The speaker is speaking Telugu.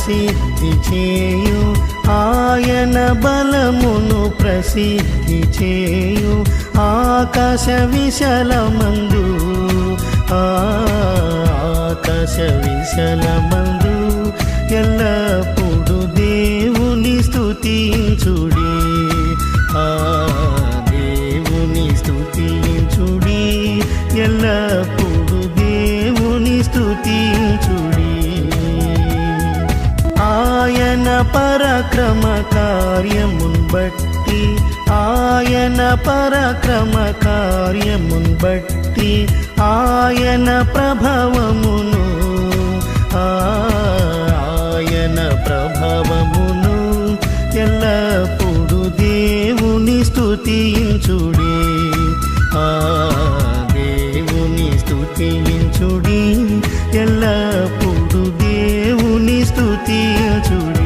ప్రసిద్ధి చేయు, ఆయన బలమును ప్రసిద్ధి చేయు. ఆకాశ విశాలమందు ఆకాశ విశాలమందు ఎల్లప్పుడు దేవుని స్తుతించుడి, దేవుని స్తుతించుడి, ఎల్లప్పుడు దేవుని స్తుతించుడి. ఆయన పరాక్రమ కార్యమున్ బట్టి, ఆయన పరాక్రమ కార్యమున్ బట్టి, ఆయన ప్రభావమును ఆయన ప్రభావమును ఎల్లప్పుడు దేవుని స్తుతించుడి, దేవుని స్తుతించుడి, ఎల్లప్పుడు దేవుని స్తుతించుడి.